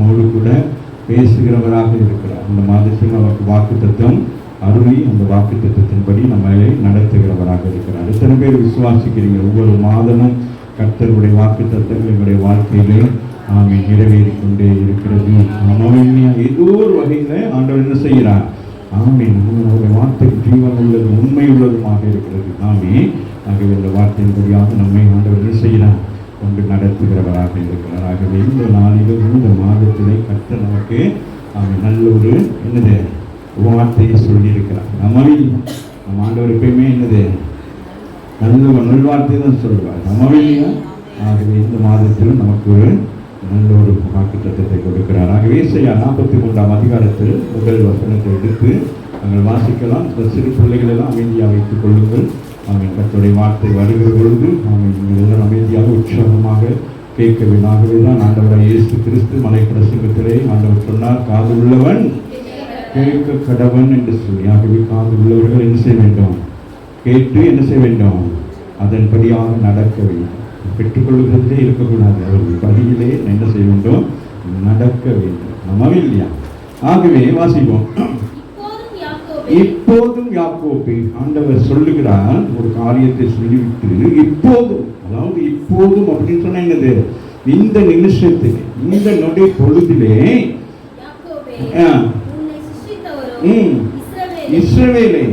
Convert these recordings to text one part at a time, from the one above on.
நம்மோடு கூட பேசுகிறவராக இருக்கிறார். இந்த மாதத்தில் நமக்கு வாக்குத்தத்தம் அருளி அந்த வாக்குத்தத்தத்தின்படி நம்மளை நடத்துகிறவராக இருக்கிறார். எத்தனை பேர் விசுவாசிக்கிறீங்க? ஒவ்வொரு மாதமும் கர்த்தருடைய வாக்குத்தத்தங்கள் எங்களுடைய வாழ்க்கையிலே நிறைவேறிக் கொண்டே இருக்கிறது. ஏதோ ஒரு வகையில ஆண்டவர் என்ன செய்கிறார்? நம்மளுடைய வார்த்தை ஜீவன் உள்ளது, உண்மை உள்ளதுமாக இருக்கிறது. ஆகவே இந்த வார்த்தையின்படியாக நம்மை ஆண்டவர் என்ன செய்கிறார்? கொண்டு நடத்துகிறவராக இருக்கிறார். ஆகவே இந்த நாளிலும் இந்த மாதத்திலே கர்த்தர் நமக்கு நல்ல ஒரு என்னது வார்த்தையை சொல்லியிருக்கிறார். நம்ம ஆண்டவர் எப்பயுமே என்னது நல்ல நல்வார்த்தை தான் சொல்லுவார். ஆகவே இந்த மாதத்தில் நமக்கு ஒரு நல்ல ஒரு வாக்குத்தத்தத்தை கொடுக்கிறார். ஆகவே ஏசாயா 43ஆம் அதிகாரத்தில் முதல் வசனத்தை எடுத்து நாங்கள் வாசிக்கலாம். சிறு பிள்ளைகளெல்லாம் அமைதியாக வைத்துக் கொள்ளுங்கள். கர்த்தருடைய வார்த்தை வருகிற பொழுது நீங்கள் எல்லாம் அமைதியாக உற்சாகமாக கேட்க வேண்டும். ஆகவே தான் ஆண்டவராகிய இயேசு கிறிஸ்து மலை பிரசங்கத்திலே ஆண்டவர் சொன்னார், காது உள்ளவன் கேட்க கடவன் என்று சொல்லி. ஆகவே காது உள்ளவர்கள் என்ன செய்ய வேண்டும்? கேட்டு என்ன செய்ய வேண்டும்? அதன்படியாக நடக்க வேண்டும். பெற்றுக்கொள்கிறதே இருக்கக்கூடாது, அவர்கள் படியிலே என்ன செய்ய வேண்டும்? நடக்க வேண்டும். இல்லையா? ஆகவே வாசிப்போம். இப்போதும் யாக்கோபே ஆண்டவர் சொல்லுகிறார், ஒரு காரியத்தை சொல்லிவிட்டு இப்போதும், அதாவது இப்போதும் அப்படின்னு சொன்ன என்னது? இந்த நிமிஷத்தில், இந்த நொடி பொழுதிலே இஸ்ரவேலை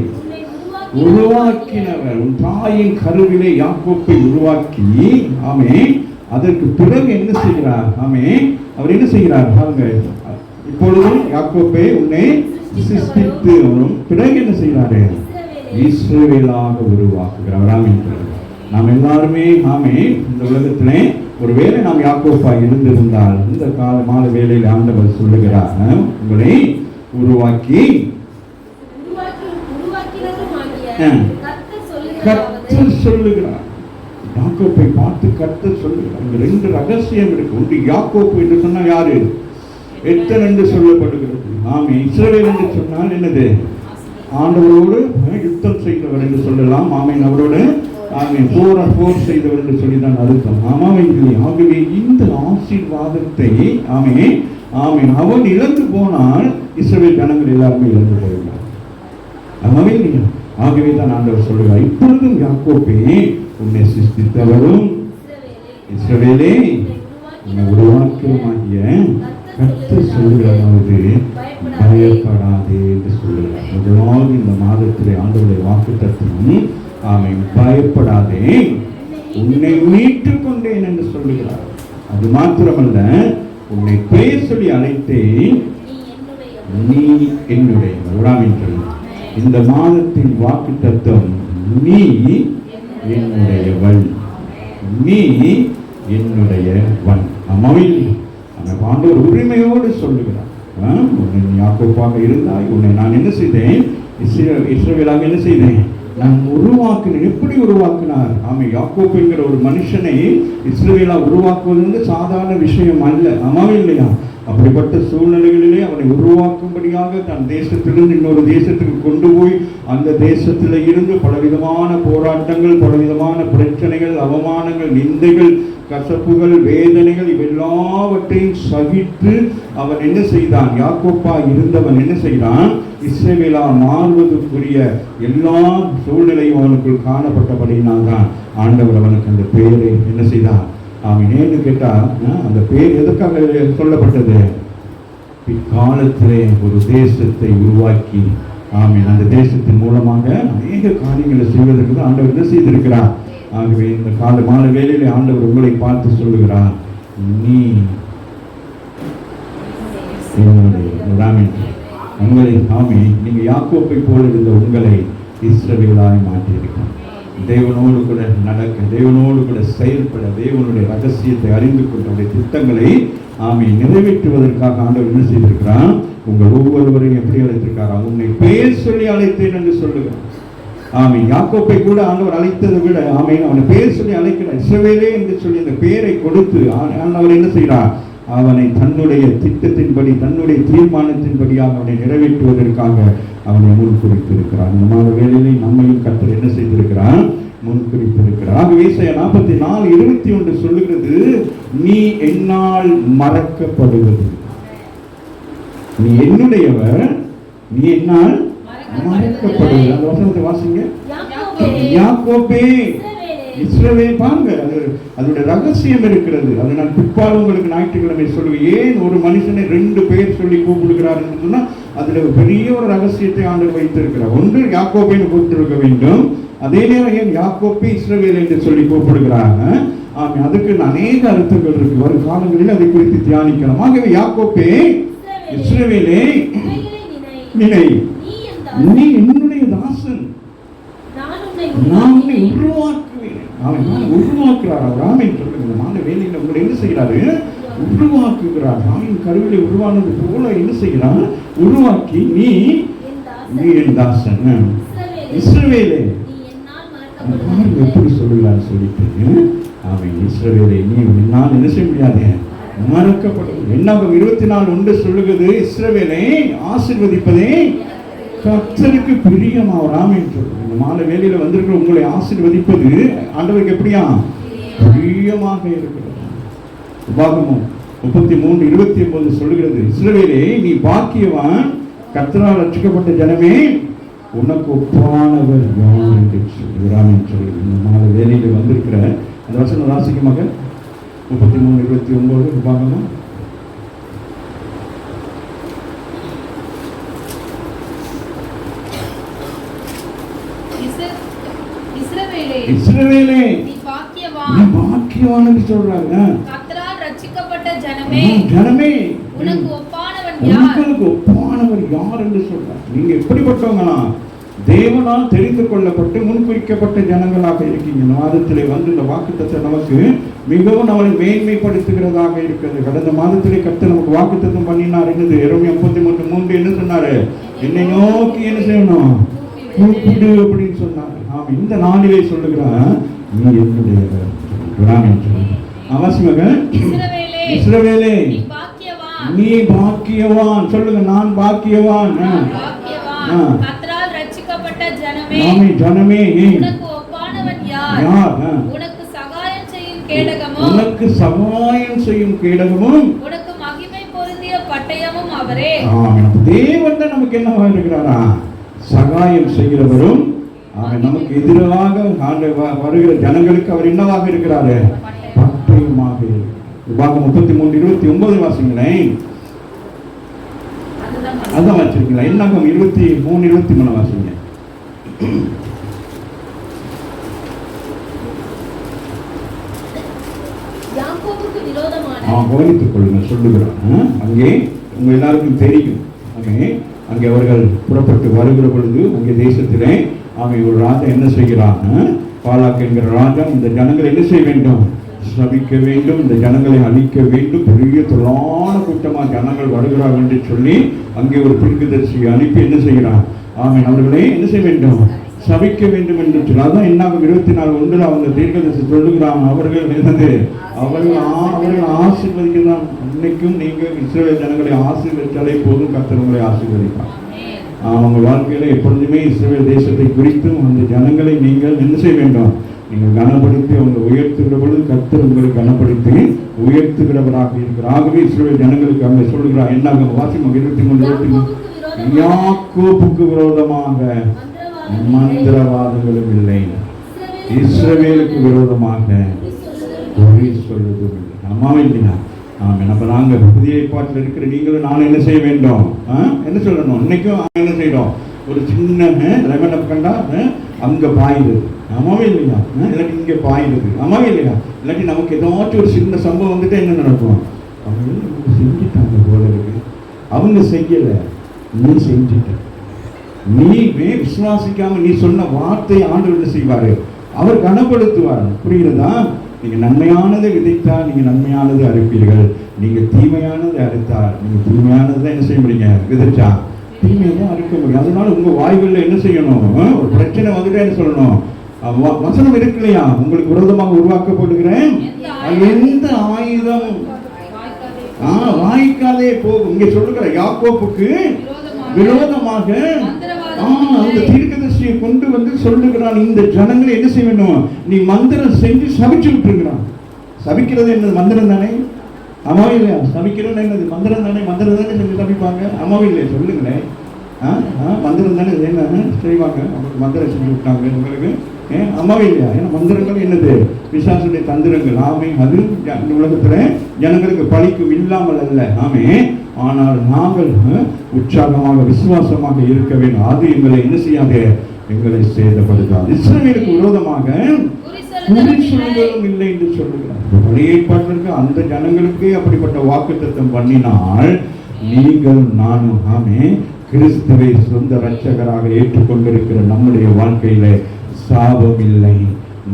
உருவாக்கினவர், உன் தாயின் கருவிலே யாக்கோப்பை உருவாக்கி, அதற்கு பிறகு என்ன செய்கிறார்? அவர் என்ன செய்கிறார்? இப்பொழுதும் யாக்கோப்பை உன்னை சிருஷ்டித்து பிறகு என்ன செய்கிறாரு? இஸ்ரவேலாக உருவாக்குகிறார். நாம் எல்லாருமே இந்த உலகத்திலே ஒருவேளை நாம் யாக்கோப்பா இருந்திருந்தால் இந்த மாலை வேளையில் ஆண்டவர் சொல்லுகிறார், உங்களை உருவாக்கி கர்த்தர் சொல்லுகிறார். யாக்கோப்பை பார்த்து கர்த்தர் சொல்லுகிறார். இங்க ரெண்டு ரகசியம் இருக்கு. ஒன்று யாக்கோப்பு என்று சொன்னால் யாரு? எத்தன் என்று சொல்லப்படுகிறது. இஸ்ரவேல் என்று சொன்னால் என்னது? ஆண்டவரோடு யுத்தம் செய்தவர் என்று சொல்லலாம். அவரோடு போர் செய்தவர் என்று சொல்லிதான் அர்த்தம். ஆகவே இந்த ஆசீர்வாதத்தை அவன் இழந்து போனால் இஸ்ரவேல் ஜனங்கள் எல்லாருமே இழந்து போயிருந்தார். ஆகவே தான் ஆண்டவர் சொல்லுகிறார், இப்பொழுதும் யாக்கோப்பே உன்னை சிருஷ்டித்தவரும் இஸ்ரவேலே உன்னை உருவாக்கியமாகிய கர்த்தர் சொல்லுகிறாவது பயப்படாதே என்று சொல்லுகிறார். முதலாவது இந்த மாதத்திலே ஆண்டவருடைய வாக்குத்தத்தம் பயப்படாதே, உன்னை மீட்டுக் கொண்டேன் என்று சொல்லுகிறார். அது மாத்திரமல்ல, உன்னை பெயர் சொல்லி அழைத்தேன், நீ என்னுடைய. இந்த மாதத்தின் வாக்குத்தத்தம், நீ என்னுடையவள், நீ என்னுடையவன். ஆண்டவர் உரிமையோடு சொல்லுகிறார், உன்னை யாக்கோப்பாக இருந்தாய், உன்னை நான் என்ன செய்தேன்? இஸ்ரவேலாக என்ன செய்தேன்? நான் உருவாக்கினேன். எப்படி உருவாக்கினார்? யாக்கோப்பு என்கிற ஒரு மனுஷனை இஸ்ரவேலா உருவாக்குவது சாதாரண விஷயம் அல்ல. இல்லையா? அப்படிப்பட்ட சூழ்நிலைகளிலே அவனை உருவாக்கும்படியாக தன் தேசத்திலிருந்து இன்னொரு தேசத்துக்கு கொண்டு போய் அந்த தேசத்தில் இருந்து பலவிதமான போராட்டங்கள், பலவிதமான பிரச்சனைகள், அவமானங்கள், நிந்தைகள், கசப்புகள், வேதனைகள் இவெல்லாவற்றையும் சகித்து அவன் என்ன செய்தான்? யாக்கோப்பா இருந்தவன் என்ன செய்தான்? இஸ்ரவேலா மாறுவதற்குரிய எல்லா சூழ்நிலையும் அவனுக்குள் காணப்பட்டபடியினால் தான் ஆண்டவர் அவனுக்கு அந்த பெயரை என்ன செய்தான்? ஏன்னு கேட்டா, அந்த பேர் எதற்காக சொல்லப்பட்டது? பிற்காலத்திலே ஒரு தேசத்தை உருவாக்கி அந்த தேசத்தின் மூலமாக அநேக காரியங்களை செய்வதற்கு தான் ஆண்டவர் என்ன செய்திருக்கிறார். ஆகவே இந்த மாலை வேளையிலே ஆண்டவர் உங்களை பார்த்து சொல்லுகிறார், நீ உங்களை நீங்க யாக்கோப்பை போல இருந்த உங்களை இஸ்ரவேலாய் மாற்றியிருக்கிறார். தேவனோடு கூட நடக்க, தேவனோடு கூட செயல்பட, தேவனுடைய ரகசியத்தை அறிந்து கொண்ட திட்டங்களை நிறைவேற்றுவதற்காக ஆண்டவர் என்ன செய்திருக்கிறார்? உங்கள் ஒவ்வொருவரையும் எப்படி அழைத்திருக்காரா? உன்னை பெயர் சொல்லி அழைத்தேன் என்று சொல்லுகிறார். யாக்கோப்பை கூட ஆண்டவர் அழைத்ததை விட அவனை பெயர் சொல்லி அழைக்கிறார். இஸ்ரவேலே என்று சொல்லி அந்த பெயரை கொடுத்து அவர் என்ன செய்கிறார்? அவனை தன்னுடைய திட்டத்தின்படி, தன்னுடைய தீர்மானத்தின்படியாக அவனை நிறைவேற்றுவதற்காக அவனை முன்குறித்திருக்கிறார். இந்த மாதிரி வேலையிலே நம்மையும் கர்த்தர் என்ன செய்திருக்கிறார்? முன்குறித்திருக்கிறார். ஆகவே ஏசாயா 44:21 சொல்லுகிறது, நீ என்னால் மறக்கப்படுவது. நீ என்னுடையவர், நீ என்னால் மறக்கப்படுவது. அந்த வசனத்தை வாசிங்க. யாக்கோபே, இஸ்ரவேல். பாருங்க, அதோட ரகசியம் இருக்கிறது. அதை நான் பிற்பாடு உங்களுக்கு ஞாயிற்றுக்கிழமை சொல்லுவேன். ஏன் ஒரு மனுஷனை 2 பேர் சொல்லி கூப்பிடுகிறார் என்று சொன்னா அதுல பெரிய ஒரு ரகசியத்தை ஆண்டவர் வைத்திருக்கிறார். ஒன்று யாக்கோபேன்னு கூப்பிட்டிருக்க வேண்டும். அதே நேரம் ஏன் யாக்கோபே இஸ்ரவேல் என்று சொல்லி கூப்பிடுகிறாங்க. அதுக்கு அநேக அர்த்தங்கள் இருக்கு. வரும் காலங்களில் அதை குறித்து தியானிக்கலாம். ஆகவே யாக்கோபே, இஸ்ரவேலே நினை, நீ என்னுடைய தாசன், நான் உன்னை உருவாக்குவேன். அவன் உருவாக்குறார். அவர் ஆமென் சொல்லுங்க. மான வேலையில் உங்களை என்ன செய்கிறாரு? உருவாக்குகிறார். தாயின் கருவிலே உருவானது போல என்ன செய்கிறார்? உருவாக்கி நீ என் தாசன் இஸ்ரவேலே. எப்படி சொல்லுகிறார் சொல்லிட்டு அவன் இஸ்ரவேலை நீ என்னால் என்ன செய்ய முடியாது, மறக்கப்படும். என்னாகும் 24:1 சொல்லுகிறது, இஸ்ரவேலை ஆசீர்வதிப்பதே கர்த்தருக்கு பிரியம். அவர் ஆமென் சொல்லுங்க. இந்த மாலை வேலையில வந்திருக்கிற உங்களை ஆசீர்வதிப்பது ஆண்டவருக்கு எப்படியா பிரியமாக இருக்கிறது. உபாகமம் 33:29 சொல்லுகிறது, இஸ்ரவேலே நீ பாக்கியவான், கர்த்தரால் ரட்சிக்கப்பட்ட ஜனமே, உனக்கு ஒப்பானவர் யார் என்று சொல்லுகிறார். இந்த மாலை வேலையில வந்திருக்கிற அந்த வசனம் ராசிக்கு மகன் 33:29 உபாகமம். இஸ்ரவேலே நீ பாக்கியவான் என்று சொல்றாங்க. கர்த்தரால் ரட்சிக்கப்பட்ட ஜனமே, உனக்கு ஒப்பானவர் யார் என்று சொல்றார். நீங்க எப்படிப்பட்டவங்களா? தேவனால் தெரிந்து கொள்ளப்பட்டு முன்குறிக்கப்பட்ட ஜனங்களாக இருக்கீங்க. மாதத்திலே வந்து இந்த வாக்குத்தத்தம் நமக்கு மிகவும் நம்மளை மேன்மைப்படுத்துகிறதாக இருக்கிறது. கடந்த மாதத்திலே கர்த்தர் நமக்கு வாக்குத்தத்தம் பண்ணினார். என்னது? எரேமியா 33:3 என்ன சொன்னாரு? என்னை நோக்கி என்ன செய்யணும்? கூப்பிடு அப்படின்னு சொன்னார். நாம் இந்த நாளிலே சொல்லுகிறார், நீ என்னுடையவர். அவசியமாக இஸ்ரவேலே நீ பாக்கியவான். சொல்லுங்க, நான் பாக்கியவான். ஜனமே, உனக்கு சகாயம் செய்யும் கேடகமும் உனக்கு மகிமை பொருந்திய பட்டயமும் அவரே. தேவன் தான் நமக்கு என்னவா இருக்கிறாரா? சகாயம் செய்கிறவரும். நமக்கு எதிராக வருகிற ஜனங்களுக்கு அவர் என்னவாக இருக்கிறாரு? பட்டயமாக. உபாகமம் 33:29 வாசிங்களேன். அதான் வச்சிருக்கீங்களா? என்னாகும் 23:23 வாசிங்க. கவனித்துக் கொள்ளுங்க. சொல்லுகிறான் அங்கே உங்க எல்லாருக்கும் தெரியும். அங்கே அவர்கள் புறப்பட்டு வருகிற பொழுது அங்கே தேசத்திலே ஒரு ராஜா என்ன செய்கிறான்? பாலாக் என்கிற ராஜா இந்த ஜனங்களை என்ன செய்ய வேண்டும்? சபிக்க வேண்டும், இந்த ஜனங்களை அழிக்க வேண்டும். பெரிய தொழான கூட்டமாக ஜனங்கள் வருகிறார்கள் என்று சொல்லி அங்கே ஒரு தீர்க்கதரிசியை அனுப்பி என்ன செய்கிறான்? அவர்களே என்ன செய்ய வேண்டும்? சபிக்க வேண்டும் என்று சொல்லி. அதான் என்னாகும் 24:1 அவங்க தீர்க்கதரிசி சொல்லுகிறான், அவர்கள் ஆசீர்வதிக்கிறான். இன்னைக்கும் நீங்க இஸ்ரவேல் ஜனங்களை ஆசீர்வதித்தாலே போதும், கர்த்தர் உங்களை ஆசீர்வதிப்பார். அவங்க வாழ்க்கையில எப்பொழுதுமே இஸ்ரவேல் தேசத்தை குறித்தும் அந்த ஜனங்களை நீங்கள் என்ன செய்ய வேண்டும்? நீங்கள் கனப்படுத்தி அவங்க உயர்த்துகிற பொழுது கர்த்தர் உங்களை கனப்படுத்தி உயர்த்துகிறவராக இருக்கிறார். ஆகவே இஸ்ரவேல் ஜனங்களுக்கு அங்கே சொல்லுகிறார். என்னாகும் வாசியம் 23:23 யாக்கோபுக்கு விரோதமாக மந்திரவாதங்களும் இல்லை, இஸ்ரவேலுக்கு விரோதமாக பொய் சொல்வதும் இல்லை. அம்மாவே இல்லையா? அப்ப நாங்க புதிய ஏற்பாட்டில் இருக்கிற நீங்களும் நான் என்ன செய்ய வேண்டும்? என்ன சொல்லணும்? இன்னைக்கும் என்ன செய்யணும்? ஒரு சின்ன லெமனை கண்டா அங்க பாயுது. அம்மாவே இல்லையா? இல்லாட்டி இங்க பாயுது. அம்மாவே இல்லையா? இல்லாட்டி நமக்கு ஏதாச்சும் ஒரு சின்ன சம்பவம் வந்துட்டு என்ன நடக்கும்? அவங்க செஞ்சுட்டாங்க போல இருக்கு. அவங்க செய்யல, நீ செஞ்சுட்ட. நீ விசுவாசிக்காம நீ சொன்ன வார்த்தை ஆண்டவர் செய்வாரு, அவர் கனப்படுத்துவார். புரிகிறதா? நீங்க நன்மையானதை விதைத்தால் நீங்க நன்மையானது அறுப்பீர்கள். நீங்க தீமையானதை அறுத்தால் நீங்க தீமையானதை என்ன செய்ய முடியுங்க? விதைச்சா தீமையை தான் அறுக்க முடியும். அதனால உங்க வாய்களில் என்ன செய்யணும்? ஒரு பிரச்சனை வந்துட்டு என்ன சொல்லணும்? வசனம் இருக்கு இல்லையா? உங்களுக்கு விரோதமாக உருவாக்கப்படுகிறேன் எந்த ஆயுதம் வாய்க்காதே போகும். இங்க சொல்லுகிற யாக்கோப்புக்கு விரோதமாக அந்த தீர்க்கதரிசியை கொண்டு வந்து சொல்லுகிறான், இந்த ஜனங்களை என்ன செய்ய வேண்டும்? நீ மந்திரம் செஞ்சு சபிச்சு விட்டுருக்கிறான். சபிக்கிறது என்ன? மந்திரம் தானே. அம்மாவே இல்லையா? சபிக்கிறேன்னு என்னது? மந்திரம் தானே, மந்திரம் தானே சொல்லி சபிப்பாங்க. அம்மாவே இல்லையா? சொல்லுங்களேன். மந்திரம் தானே என்ன செய்வாங்க? மந்திரம் செஞ்சு விட்டாங்க உங்களுக்கு. அம்மாவே இல்லையா? ஏன்னா மந்திரங்கள் என்னது? பிசாசுடைய தந்திரங்கள். ஆமே, அது இந்த உலகத்துல ஜனங்களுக்கு பழிக்கும் இல்லாமல் அல்ல. ஆமே, ஆனால் நாங்கள் உற்சாகமாக விசுவாசமாக இருக்க வேண்டும். அது எங்களை என்ன செய்யாது? எங்களை சேதப்படுத்தாது. இஸ்ரவேலுக்கு விரோதமாக குறி சொல்லுதலும் இல்லை என்று சொல்லுகிறார். பழைய ஏற்பாட்டிற்கு அந்த ஜனங்களுக்கு அப்படிப்பட்ட வாக்குத்தத்தம் பண்ணினால் நீங்கள் நானும் ஆமே கிறிஸ்துவை சொந்த இரட்சகராக ஏற்றுக்கொண்டிருக்கிற நம்முடைய வாழ்க்கையில சாபம் இல்லை,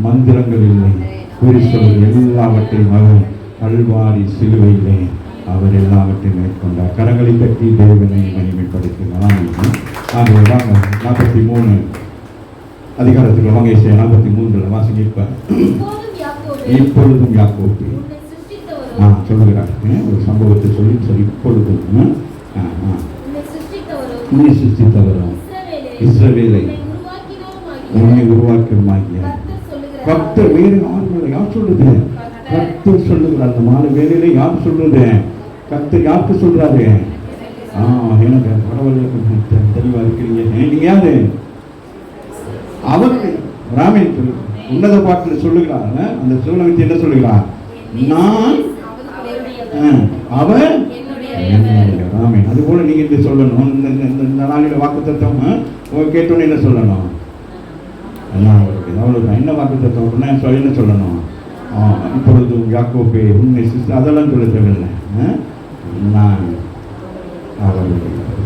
மந்திரங்கள் இல்லை, குறி சொல்வது எல்லாவற்றையும் அவர் கல்வாரி சிலுவையிலே அவர் எல்லாவற்றையும் மேற்கொண்டார். கரங்களை கட்டி தேவனை மகிமைப்படுத்தினார். ஆகவே வாங்க 43 அதிகாரத்தில் வாங்க. 43 வாசிங்க. இப்பொழுதும் யாக்கோபு சொல்லுகிறார். ஒரு சம்பவத்தை சொல்லி சரி. இப்பொழுதும் உன்னை சிருஷ்டித்தவரும் இஸ்ரவேலை உன்னை உருவாக்கியமாகிய கர்த்தர் வேறு ஆண்களை யார் சொல்றது? கர்த்தர் சொல்லுகிறார். அந்த மாலை வேலையில யார் சொல்றது? கர்த்தர் யாருக்கு சொல்றாரு? எனக்கு பரவாயில்ல, தெளிவா இருக்கிறீங்க. நீங்க யாரு? அவர் ராமன் உன்னத பாட்டில் சொல்லுகிறார். அந்த சூழலுக்கு என்ன சொல்லுகிறார்? நான் அவர் ராமன். அது போல நீங்க இந்த சொல்லணும். இந்த நாளில வாக்குத்தத்தம் கேட்டோன்னு என்ன சொல்லணும்? என்ன வாக்குத்தத்தம் என்ன சொல்லணும்? இப்பொழுதும் யாக்கோபே உன்னை சிஸ்டர் அதெல்லாம் சொல்ல தேவையில்லை. நான் அவர்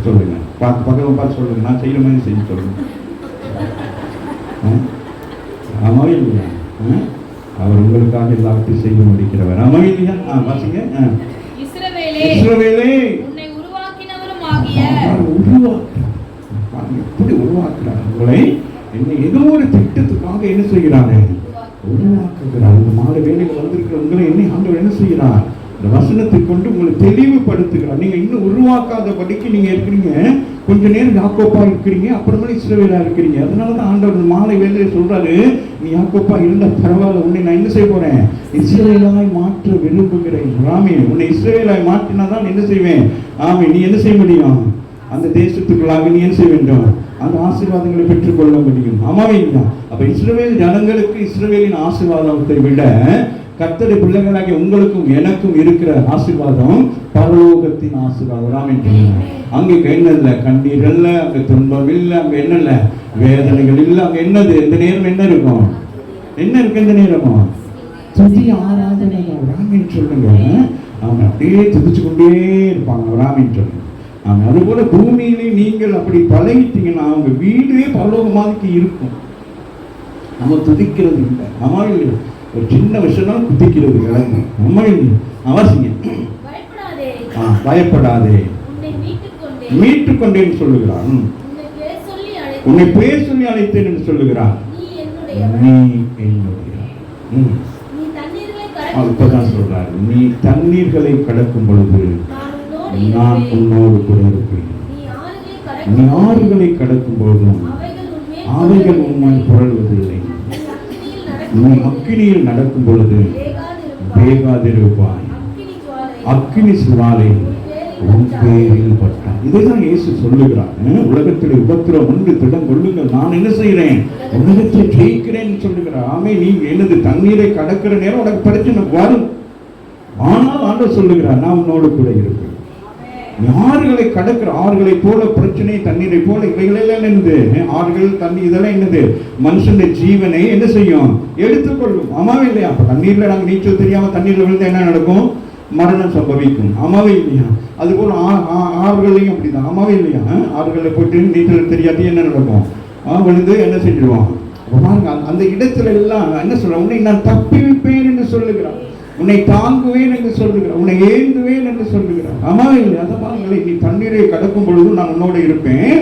சொல்லுங்க, பக்கம் பார்த்து சொல்லுங்க. நான் செய்யற மாதிரி செஞ்சு சொல்லுங்க. ஆமாவே இல்லையா? அவர் உங்களுக்காக எல்லாத்தையும் செய்து முடிக்கிறவர். ஆமாவே இல்லையா? வாசிங்க. இஸ்ரவேலே எப்படி உருவாக்குறார் உங்களை? என்ன ஏதோ ஒரு திட்டத்துக்காக என்ன செய்கிறாரு? உருவாக்குகிறார். இந்த மாலை வேலையில் வந்திருக்கிற உங்களை என்ன ஆண்டவர் என்ன செய்கிறார்? இந்த வசனத்தை கொண்டு உங்களை தெளிவுபடுத்துகிறார். நீங்க இன்னும் உருவாக்காதபடிக்கு நீங்க இருக்கிறீங்க. கொஞ்ச நேரம் யாக்கோப்பா இருக்கிறீங்க, அப்புறமா இஸ்ரவேலா இருக்கிறீங்க. அதனாலதான் ஆண்டவர் மாலை வேலையில சொல்றாரு, நீ யாக்கோப்பா இருந்தா பரவாயில்ல, உன்னை நான் என்ன செய்ய போறேன்? இஸ்ரவேலாய் மாற்ற விரும்புகிறேன். ராமே, உன்னை இஸ்ரவேலாய் மாற்றினாதான் என்ன செய்வேன்? ஆமே, நீ என்ன செய்ய முடியும்? அந்த தேசத்துக்குள்ளாக நீ என்ன செய்ய வேண்டும்? அந்த ஆசீர்வாதங்களை பெற்றுக்கொள்ள முடியும். ஆமாவே இல்லையா? அப்ப இஸ்ரவேல் ஜனங்களுக்கு இஸ்ரவேலின் ஆசீர்வாதத்தை விட கர்த்தருடைய பிள்ளைகளாகிய உங்களுக்கும் எனக்கும் இருக்கிற ஆசீர்வாதம் பரலோகத்தின் ஆசீர்வாதம். அங்கே என்ன இல்லை? கண்ணீர் இல்லை, அங்க துன்பம் இல்லை, அங்க என்ன இல்லை? வேதனைகள் இல்லை. அங்க என்னது? இந்த நேரம் என்ன இருக்கும்? என்ன இருக்கு இந்த நேரமா? துதி ஆராதனை. ராமின் சொல்லுங்க. அவங்க அப்படியே துதிச்சு கொண்டே இருப்பாங்க. ராமின் சொல்லுங்க. அது போல பூமியிலே நீங்கள் அப்படி பழகிட்டீங்கன்னா அவங்க வீடே பரலோக மாதிரி இருக்கும். நம்ம துதிக்கிறது இல்லை. அம்மா இல்லையா? ஒரு சின்ன விஷயம் குதிக்கிறது கிளம்பு. அம்மா இல்லையா? அவசிங்க. பயப்படாதே, மீட்டுக்கொண்டேன்னு சொல்லுகிறான். உன்னை பேர் சொல்லி அழைத்தேன் என்று சொல்லுகிறான். நீ என்னுடைய இப்பதான் சொல்றாரு, நீ தண்ணீர்களை கடக்கும் பொழுது நான் உன்னோடு கூட இருப்பேன். நீ ஆறுகளை கடக்கும் பொழுதும் அவைகள் உண்மை புரள்வதில்லை. நீ அக்கினியில் நடக்கும் பொழுது வேகாதிருப்பாய். அக்கினி சுவாலை உன் பேரில் பட்டான். இதைதான் இயேசு சொல்லுகிறார். உலகத்தில் உபத்திரம் உண்டு, திடம் கொள்ளுங்கள், நான் என்ன செய்கிறேன்? உலகத்தை ஜெயிக்கிறேன் சொல்லுகிறார். ஆமே, நீ என்னது தண்ணீரை கடக்கிற நேரம் உனக்கு பிரச்சனை வரும். ஆனால் ஆண்டவர் சொல்லுகிறார், நான் உன்னோடு கூட இருப்பேன். ஆறுகளை கடக்கிற ஆறுகளை போல பிரச்சனை, தண்ணீரை போல இவைகளெல்லாம் என்னது? ஆறுகள், தண்ணி இதெல்லாம் என்னது? மனுஷனுடைய ஜீவனை என்ன செய்யும்? எடுத்துக்கொள்ளும். ஆமாவே இல்லையா? அப்ப தண்ணீர்ல நாங்க நீச்சல் தெரியாம தண்ணீர்ல விழுந்து என்ன நடக்கும்? மரணம் சம்பவிக்கும். ஆமாவே இல்லையா? அது போல ஆறுகளையும் அப்படிதான். ஆமாவே இல்லையா? ஆறுகளை போயிட்டு நீச்சல் தெரியாட்டி என்ன நடக்கும்? விழுந்து என்ன செஞ்சிடுவான்? பாருங்க, அந்த இடத்துல எல்லாம் என்ன சொல்ற? உன்னை நான் தப்பி வைப்பேன் என்று சொல்லுகிறான். உன்னை தாங்குவேன் என்று சொல்லுகிறார். உன்னை ஏந்துவேன் என்று சொல்லுகிறார். ஆமா இல்லை? அதை பாருங்களேன், நீ தண்ணீரை கடக்கும் பொழுது நான் உன்னோட இருப்பேன்.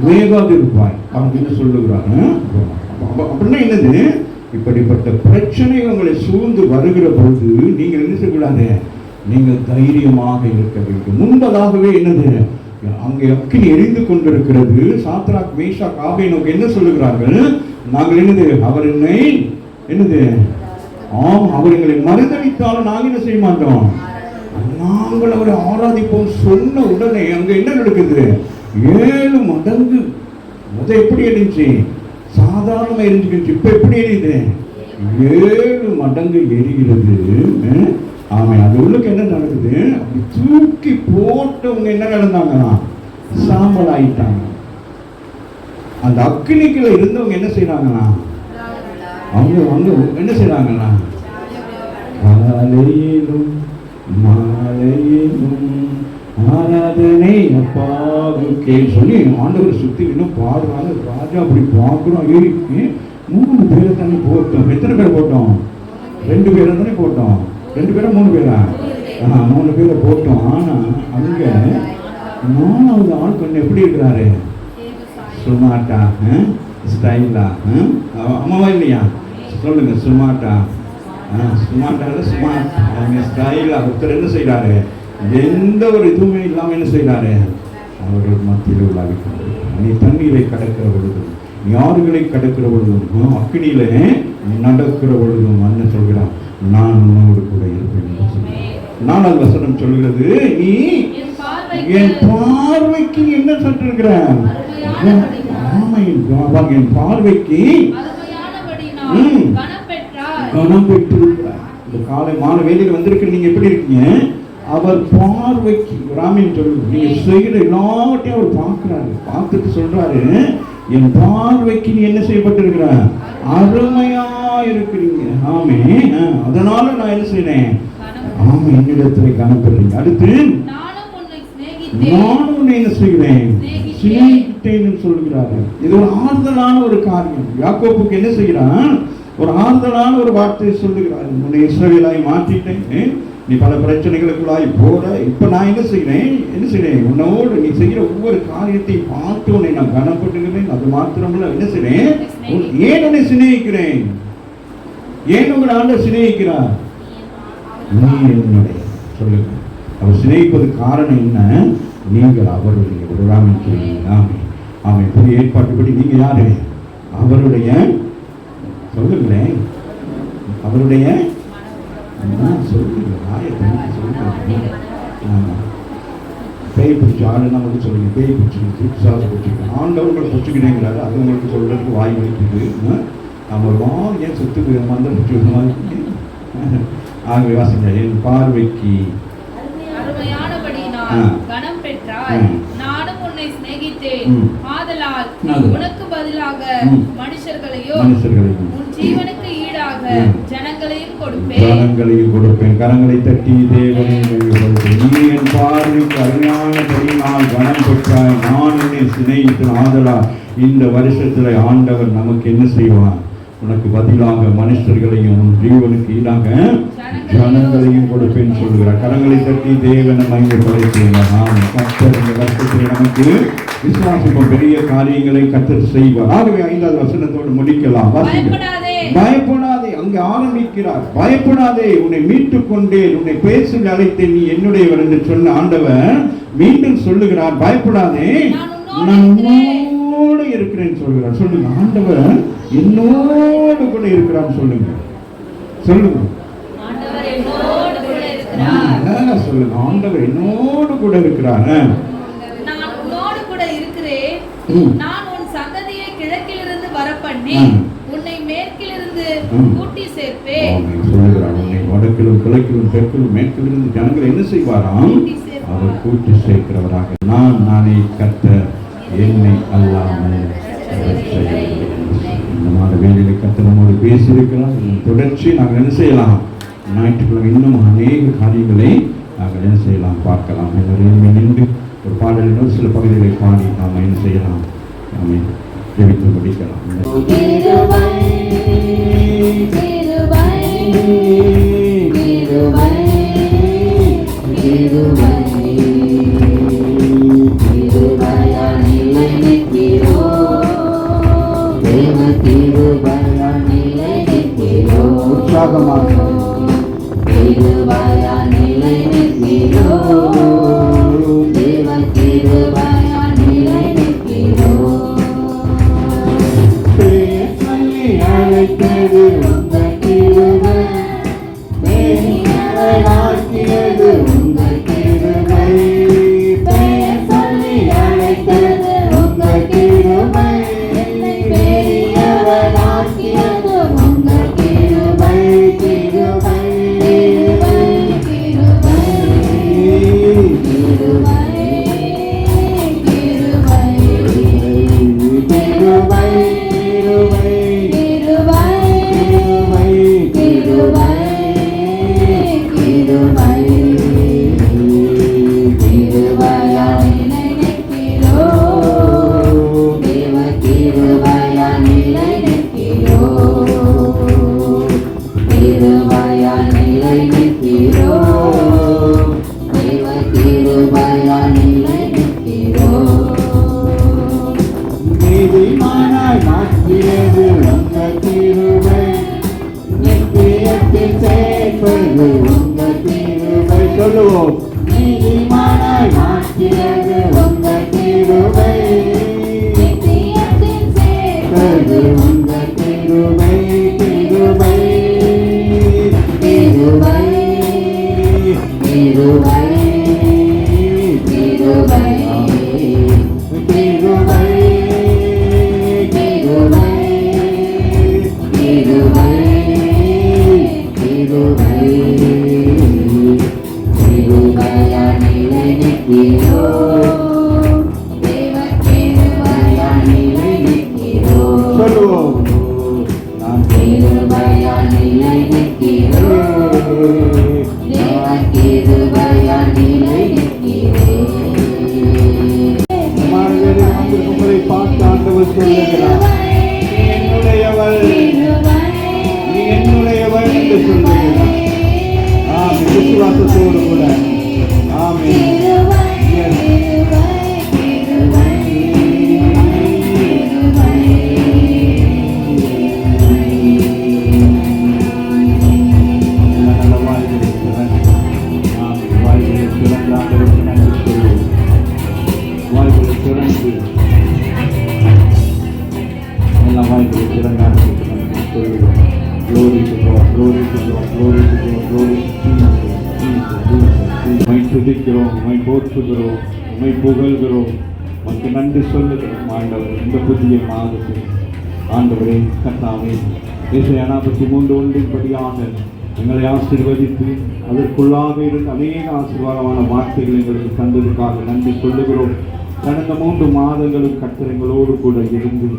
வேகாதிருப்பாய் அப்படின்னு சொல்லுகிறாங்க. அப்படின்னா என்னது? இப்படிப்பட்ட பிரச்சனை உங்களை சூழ்ந்து வருகிற பொழுது நீங்கள் என்ன செய்யக்கூடாது? நீங்கள் தைரியமாக இருக்க வேண்டும். முன்பதாகவே என்னது? அங்கே அக்கினி எரிந்து கொண்டிருக்கிறது. சாத்ராக், மேஷாக், ஆபேனோக்கு என்ன சொல்லுகிறார்கள்? நாங்கள் என்னது அவர் என்னை என்னது அவர் எங்களை மறுதளித்தாலும் நாங்கள் என்ன செய்ய மாட்டோம், நாங்கள் அவரை ஆராதிப்போம் சொன்ன உடனே அங்க என்ன நடக்குது, 7 மடங்கு. எப்படி இருந்துச்சு, சாதாரணமா இருந்துச்சு, இப்ப எப்படி எரியுது, 7 மடங்கு எரிகிறது. ஆமா, அது உள்ளுக்கு என்ன நடக்குது, அப்படி தூக்கி போட்டவங்க என்ன நடந்தாங்கன்னா சாம்பல் ஆயிட்டாங்க. அந்த அக்னிக்குள்ள இருந்தவங்க என்ன செய்யறாங்கன்னா அவங்க என்ன செய்யறாங்கன்னா காலையிலும் மாலையிலும் ஆராதனை அப்பாவுக்கே சொல்லி ஆண்டவர் சுத்தி இன்னும் பாடுறாங்க. ராஜா அப்படி பார்க்கிறோம், 3 பேரை தானே போட்டோம். எத்தனை பேர் போட்டோம், 2 பேரை தானே போட்டோம். 2 பேரா 3 பேரா? 3 பேரை போட்டோம். ஆனா அங்க 4வது ஆள் கொஞ்சம் எப்படி இருக்கிறாரு, சுமாட்டா ஸ்டைலா, அம்மாவா இல்லையா சொல்லுங்க, சுமாட்டா சுமாட்டால ஸ்மார்ட் ஸ்டைலா ஒருத்தர் என்ன செய்யறாரு, எந்த ஒரு இதுவுமே இல்லாம என்ன செய்யறாரு, அவர்கள் மத்தியில் உள்ளாவிட்டார். நீ தண்ணீரை கடக்கிற பொழுதும், யாருகளை கடக்கிற பொழுதும், அக்கினியில நடக்கிற பொழுதும் அண்ணன் சொல்கிறான், நான் உன்னோடு கூட இருப்பேன். 4வது வசனம் சொல்கிறது, நீ என் பார்வைக்கு என்ன சொல்லிருக்கிற, என் பார்வைக்கு கனம் பெற்றிருக்கிறார். இந்த காலை மாலை வேலையில் வந்திருக்கு, நீங்க எப்படி இருக்கீங்க, அவர் பார்வைக்கு ராமின் சொல்லு, நீங்க செய்கிற எல்லாவற்றையும் அவர் பார்க்கிறாரு. பார்த்துட்டு சொல்றாரு, என் பார்வைக்கு நீ என்ன செய்யப்பட்டிருக்கிற, அருமையா இருக்கிறீங்க. ஆமே, அதனால நான் என்ன செய்யறேன், ஆமா என்னிடத்துல காணப்படுறீங்க. அடுத்து நானும் உன்னை என்ன செய்கிறேன், சிநேகித்தேன் சொல்கிறாரு. இது ஒரு ஆறுதலான ஒரு காரியம். யாக்கோபுக்கு என்ன செய்கிறான், ஒரு ஆறுதலான ஒரு வார்த்தையை சொல்லுகிறார். உன்னை இஸ்ரவேலாய் மாற்றிட்டேன், நீ பல பிரச்சனைகளுக்குள்ளாய் போற, இப்ப நான் என்ன செய்றேன், உன்னோடு நீ செய்கிற ஒவ்வொரு காரியத்தை பார்த்து உன்னை நான் கனப்படுகிறேன். அது மாத்திரமல்ல, என்ன செய்றேன், ஏன் உன்னை சிநேகிக்கிறேன், ஏன் உங்கள் ஆண்டவர் சிநேகிக்கிறார், நீ என்னுடைய சொல்லுங்க. அவர் சிநேகிப்பது காரணம் என்ன, நீங்கள் அவருடைய உறவாமை செய்வீங்க. ஆமை புதிய ஏற்பாட்டுப்படி நீங்க யாரு, அவருடைய சொல்லுங்களேன், அவருடைய சொல்லுங்க, பேய் பிடிச்சி ஆளுன்னா மட்டும் சொல்லுங்க, பேய் பிடிச்சிருக்கு, பிசாசு பிடிச்சிருக்கு, ஆண்டவர்களை பிடிச்சிக்கிறேங்கிறாரு, அது உங்களுக்கு சொல்றதுக்கு வாய் வலிக்குது. நம்ம ஏன் சொத்து மந்த பிடிச்சி ஆகவே வாசிங்க, என் பார்வைக்கு கனம் பெற்றாய், நானும் உன்னை சிநேகித்தேன், ஆதலால் உனக்கு பதிலாக மனுஷர்களையோ உன் ஜீவனுக்கு ஈடாக ஜனங்களையும் கொடுப்பேன். கரங்களை தட்டி தேவனை நீ என் பார்வைக்கு அருமையானபடியினால் கனம் பெற்றாய், நான் உன்னை சிநேகித்தேன், ஆதலால் இந்த வருஷத்துல ஆண்டவர் நமக்கு என்ன செய்வார், உனக்கு பதிலாக மனுஷர்களையும் ஜீவனுக்கு ஈடாக ஜனங்களையும் கொடுப்பேன் சொல்லுகிறார். கரங்களை தட்டி தேவனை மகிமைப்படுத்துகிறார். கர்த்தர் இந்த வருஷத்தில் நமக்கு விசுவாசிப்போம், பெரிய காரியங்களை கர்த்தர் செய்வார். ஆகவே 5வது வசனத்தோடு முடிக்கலாம். பயப்படாதே, அங்கே ஆரம்பிக்கிறார். பயப்படாதே, உன்னை மீட்டுக் கொண்டேன், உன்னை பேசி அழைத்தேன், நீ என்னுடையவர் என்று சொன்ன ஆண்டவர் மீண்டும் சொல்லுகிறார், பயப்படாதே, நான் உன்னோடு இருக்கிறேன் சொல்கிறார். சொல்லுங்க, ஆண்டவர் என்னோடு கூட இருக்கிறார். சொல்லுங்க சொல்லுங்க சொல்லுங்க, ஆண்டவர் என்னோடு கூட இருக்கிறார். நான் உன்னோடு கூட இருக்கிறேன், நான் உன் சந்ததியை கிழக்கிலிருந்து வரப்பண்ணி உன்னை மேற்கிலிருந்து கூட்டி சேர்ப்பேன் சொல்லுகிறார். உன்னை வடக்கிலும் கிழக்கிலும் தெற்கிலும் மேற்கிலிருந்து ஜனங்களை என்ன செய்வாராம், அவர் கூட்டி சேர்க்கிறவராக. நானே கர்த்தர், என்னை அல்லாமல் இந்த மாத வேலையில கர்த்தர் நம்மோடு பேசியிருக்கிறார். தொடர்ச்சி நாங்கள் என்ன செய்யலாம், ஞாயிற்றுக்கிழமை இன்னும் அநேக காரியங்களை நாங்கள் என்ன செய்யலாம் பார்க்கலாம். எல்லாரையும் நின்று ஒரு பாடலில் சில பகுதிகளை பாடி நாம் என்ன செய்யலாம், நாம் ஜெபித்து முடிக்கலாம். உற்சாகமாக அழைத்தது உங்கள் கிருபை, பெரியவராக்கியது உங்கள் கிருபை, பெயர் சொல்லி அழைத்தது உங்கள் கிருபை, என்னை பெரியவராக்கியது உங்கள் கிருபை, கிருபை, கிருபை, கிருபை, கிருபை, நீதிமானாய் மாற்றியது உங்கள் கிருபை, நித்தியத்தில் சேர்ப்பது உங்கள் கிருபை. சொல்லுவோம், நீதிமானாய் மாற்றியது உங்கள் கிருபை, நித்தியத்தில் சேர்ப்பது உங்கள் கிருபை, கிருபை, கிருபை, கிருபை, கிருபை, கிருபை, சொல்லுவோம், நான் உங்களை பார்த்து ஆண்டவர் சொல்லுகிறார், என்னுடையவள், நீ என்னுடையவள் என்று சொல்லுகிறார். ஆமென். விசுவாசத்தோடு கூட ஆமென். துதிக்கிறோம், உம்மை போற்றுகிறோம், உம்மை புகழ்கிறோம், உமக்கு நன்றி சொல்லுகிறோம் ஆண்டவர். இந்த புதிய மாதத்தில் ஆண்டவரே கர்த்தாவே ஏசாயா 43:1 படியாக எங்களை ஆசீர்வதித்து அதற்குள்ளாக இருந்த அநேக ஆசீர்வாதமான வார்த்தைகள் எங்களுக்கு தந்ததுக்காக நன்றி சொல்லுகிறோம். கடந்த 3 மாதங்களும் கர்த்தர் எங்களோடு கூட இருந்து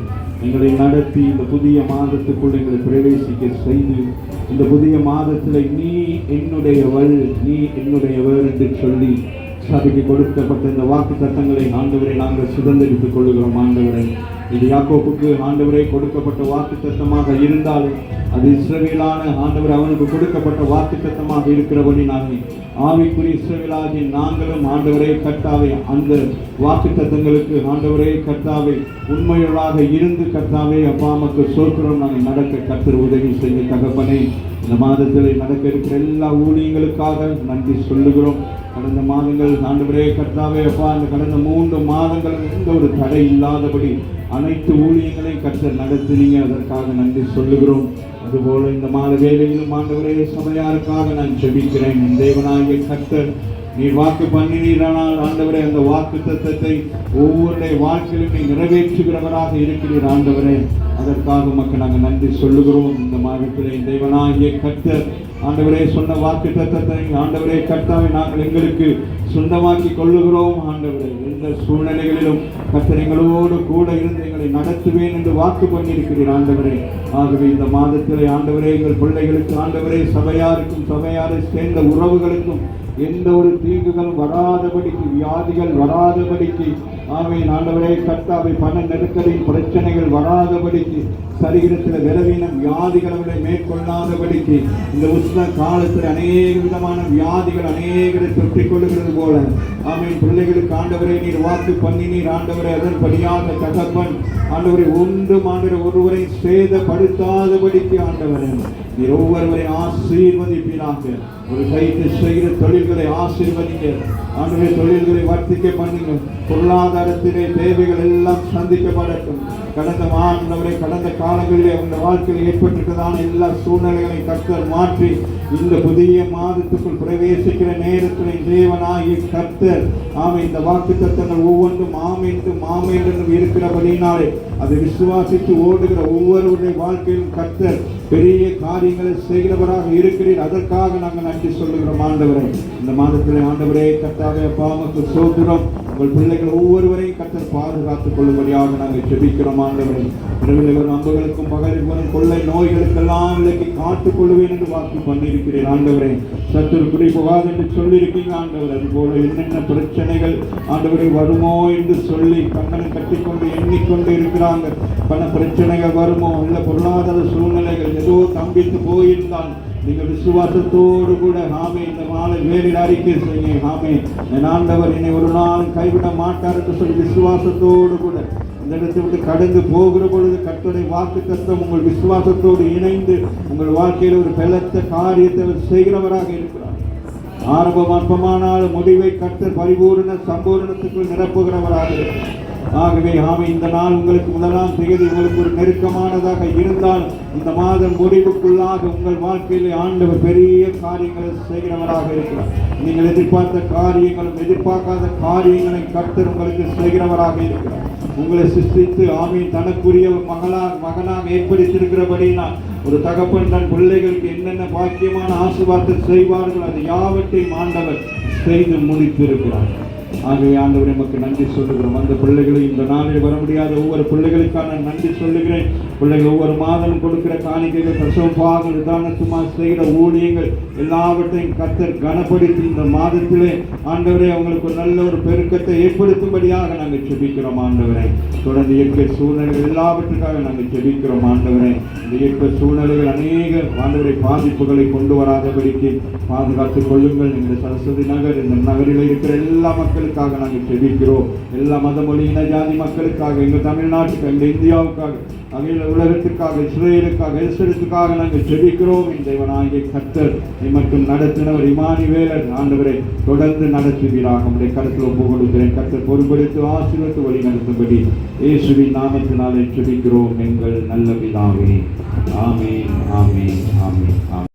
எங்களை நடத்தி இந்த புதிய மாதத்துக்குள் எங்களை பிரவேசிக்க செய்து இந்த புதிய மாதத்தில் நீ என்னுடையவள், நீ என்னுடையவர் என்று சொல்லி சபைக்கு கொடுக்கப்பட்ட இந்த வாக்கு தத்தங்களை ஆண்டவரை நாங்கள் சுதந்திரித்துக் கொள்ளுகிறோம். ஆண்டவரை இது யாக்கோப்புக்கு ஆண்டவரை கொடுக்கப்பட்ட வாக்கு தத்தமாக இருந்தாலும் அது இஸ்ரவேலான ஆண்டவர் அவனுக்கு கொடுக்கப்பட்ட வாக்கு தத்தமாக இருக்கிறபடினாலே ஆவிக்குரிய இஸ்ரவேலாகி நாங்களும் ஆண்டவரே கர்த்தாவே அந்த வாக்கு தத்தங்களுக்கு ஆண்டவரே கர்த்தாவே உண்மையுள்ளாக இருந்து கர்த்தாவே அப்பா அம்மாக்கு சோத்திரம் நாங்கள் நடக்க கர்த்தர் உதவி செய்ய தகப்பனே. இந்த மாதத்தில் நடக்க இருக்கிற எல்லா ஊழியங்களுக்காக நன்றி சொல்லுகிறோம். கடந்த மாதங்கள் ஆண்டவரே கர்த்தாவே அப்பா அந்த கடந்த 3 மாதங்கள் எந்த ஒரு தடை இல்லாதபடி அனைத்து ஊழியங்களையும் கர்த்தர் நடத்தினீங்க, அதற்காக நன்றி சொல்லுகிறோம். அதுபோல இந்த மாத வேளையிலும் ஆண்டவரே சபையாருக்காக நான் ஜெபிக்கிறேன். தேவனாகிய கர்த்தர் நீர் வாக்கு பண்ணினீரானால் ஆண்டவரே அந்த வாக்கு தத்தத்தை ஒவ்வொருடைய வாழ்க்கையிலும் நீ நிறைவேற்றுகிறவராக இருக்கிறீர் ஆண்டவரே. அதற்காக மக்கள் நாங்கள் நன்றி சொல்லுகிறோம். இந்த மாதத்திலே தேவனாகிய கர்த்தர் ஆண்டவரே சொன்ன வாக்கு தத்தத்தை ஆண்டவரே கர்த்தாவை நாங்கள் எங்களுக்கு சொந்தமாக்கி கொள்ளுகிறோம். ஆண்டவரே எந்த சூழ்நிலைகளிலும் கர்த்தர் எங்களோடு கூட இருந்து எங்களை நடத்துவேன் என்று வாக்கு பண்ணியிருக்கிறீர் ஆண்டவரே. ஆகவே இந்த மாதத்திலே ஆண்டவரே எங்கள் பிள்ளைகளுக்கு ஆண்டவரே சபையாருக்கும் சபையாரை சேர்ந்த உறவுகளுக்கும் எந்த ஒரு தீங்குகளும் வராதபடிக்கு, வியாதிகள் வராதபடிக்கு, ஆமென் ஆண்டவரே கர்த்தாவை பண நெருக்கடியின் பிரச்சனைகள் வராதபடிக்கு, சரீரத்தில் விரவீனம் வியாதிகள் அவர்களை மேற்கொள்ளாதபடிக்கு, இந்த உஷ்ண காலத்தில் அநேக விதமான வியாதிகள் அநேகரை தொற்றிக் கொள்ளுகிறது போல ஆமென் பிள்ளைகளுக்கு ஆண்டவரை நீர் வாக்கு பண்ணினீர் ஆண்டவரை. அதன்படியாக தகப்பன் ஆண்டவரை ஒன்றும் ஆண்டவரை ஒருவரை சேதப்படுத்தாதபடிக்கு ஆண்டவரை நீர் ஒவ்வொருவரை ஆசீர்வதிப்பீராக. ஒரு கைத்து செய்கிற தொழில்களை ஆசீர்வதிங்க ஆண்டவரை, தொழில்களை வர்த்திக்க பண்ணுங்க, பொருளாதார பொருளாதாரத்திலே தேவைகள் எல்லாம் சந்திக்கப்படட்டும். கடந்த காலங்களிலே அவங்க வாழ்க்கையில் ஏற்பட்டிருக்கிறதான எல்லா சூழ்நிலைகளையும் கர்த்தர் மாற்றி இந்த புதிய மாதத்துக்குள் பிரவேசிக்கிற நேரத்தில் தேவனாகிய கர்த்தர் இந்த வாக்குத்தத்தங்கள் ஒவ்வொன்றும் ஆமென் இருக்கிறபடினாலே அதை விசுவாசித்து ஓடுகிற ஒவ்வொருவருடைய வாழ்க்கையிலும் கர்த்தர் பெரிய காரியங்களை செய்கிறவராக இருக்கிறீர். அதற்காக நாங்கள் நன்றி சொல்லுகிறோம் ஆண்டவரே. இந்த மாதத்தில் ஆண்டவரே கர்த்தாவே பாவக்கு சோதரம் உங்கள் பிள்ளைகள் ஒவ்வொருவரையும் கர்த்தர் பாதுகாத்துக் கொள்ளும்படியாக நாங்கள் ஜெபிக்கிறோம் ஆண்டவரே. இரவில் அம்புகளுக்கும் பகலில் வரும் கொள்ளை நோய்களுக்கெல்லாம் விலக்கி காத்துக் கொள்வேன் என்று வாக்கு பண்ணியிருக்கிறேன் ஆண்டவரே. சத்துரு குடி போகாது என்று சொல்லியிருக்கீங்க ஆண்டவர். அதுபோல என்னென்ன பிரச்சனைகள் ஆண்டவரை வருமோ என்று சொல்லி கண்ணனை கட்டிக்கொண்டு எண்ணிக்கொண்டு இருக்கிறாங்க. பல பிரச்சனைகள் வருமோ, இல்ல பொருளாதார சூழ்நிலைகள் ஏதோ தம்பித்து போயிருந்தால் நீங்கள் விசுவாசத்தோடு கூட இந்த மாலை வேறில் அறிக்கை செய்ய ஆண்டவர் என்னை ஒரு நாள் கைவிட மாட்டார் என்று சொல்லி விசுவாசத்தோடு கூட இந்த இடத்தை விட்டு கடந்து போகிற பொழுது கர்த்தருடைய வாக்குத்தத்தம் உங்கள் விசுவாசத்தோடு இணைந்து உங்கள் வாழ்க்கையில் ஒரு பலத்த காரியத்தை செய்கிறவராக இருக்கிறார். ஆரம்பம் அற்பமானாலும் முடிவை கர்த்தர் பரிபூர்ண சம்பூர்ணத்துக்குள் நிரப்புகிறவராக இருக்கிறார். ஆகவே இந்த நாள் உங்களுக்கு முதலாம் தேதி உங்களுக்கு ஒரு நெருக்கமானதாக இருந்தால் இந்த மாதம் முடிவுக்குள்ளாக உங்கள் வாழ்க்கையிலே ஆண்டவர் பெரிய காரியங்களை செய்கிறவராக இருக்கிறார். நீங்கள் எதிர்பார்த்த காரியங்களும் எதிர்பார்க்காத காரியங்களை கர்த்தர் உங்களுக்கு செய்கிறவராக இருக்கிறார். உங்களை சிருஷ்டித்து தனக்குரிய மகனாக ஏற்படுத்தியிருக்கிறபடினா ஒரு தகப்பன் தன் பிள்ளைகளுக்கு என்னென்ன பாக்கியமான ஆசீர்வாதத்தை செய்வார்கள் அது யாவற்றையும் ஆண்டவர் செய்து முடித்திருக்கிறார். ஆகவே ஆண்டவரே நமக்கு நன்றி சொல்லுகிறோம். அந்த பிள்ளைகளை இந்த நாளில் வர முடியாத ஒவ்வொரு பிள்ளைகளுக்கான நன்றி சொல்லுகிறேன். பிள்ளைகள் ஒவ்வொரு மாதமும் கொடுக்கிற காணிக்கைகள், பிரசவப்பாக நிதானத்துமா செய்கிற ஊழியங்கள் எல்லாவற்றையும் கர்த்தர் கனப்படுத்தி இந்த மாதத்திலே ஆண்டவரே அவங்களுக்கு ஒரு நல்ல ஒரு பெருக்கத்தை ஏற்படுத்தும்படியாக நாங்கள் ஜெபிக்கிறோம் ஆண்டவரே. தொடர்ந்து இயற்கை சூழ்நிலைகள் எல்லாவற்றுக்காக நாங்கள் ஜெபிக்கிறோம் ஆண்டவரே. இந்த இயற்கை சூழ்நிலைகள் அநேக ஆண்டவரை பாதிப்புகளை கொண்டு வராதபடிக்கு பாதுகாத்துக் கொள்ளுங்கள். இந்த சரஸ்வதி நகர், இந்த நகரில் இருக்கிற எல்லா மக்களுக்காக நாங்கள் ஜெபிக்கிறோம். எல்லா மத மொழி இன ஜாதி மக்களுக்காக, எங்கள் தமிழ்நாட்டுக்கு, எங்கள் இந்தியாவுக்காக, அகில உலகத்திற்காக, இஸ்ரேலுக்காக, எருசலேமுக்காக நாங்கள் ஜெபிக்கிறோம். இந்த தேவனாகிய கர்த்தர் மற்றும் நடத்தினவர் இமானுவேலர் ஆண்டவரை தொடர்ந்து நடத்துவீராக நம்முடைய கருத்தில் ஒப்பு கொடுக்கிறேன். கர்த்தர் பொறுப்படுத்தி ஆசீர்வதித்து வழி நடத்தும்படி இயேசுவின் நாமத்தினாலே ஜெபிக்கிறோம் எங்கள் நல்ல பிதாவே. ஆமென், ஆமென், ஆமென், ஆமென்.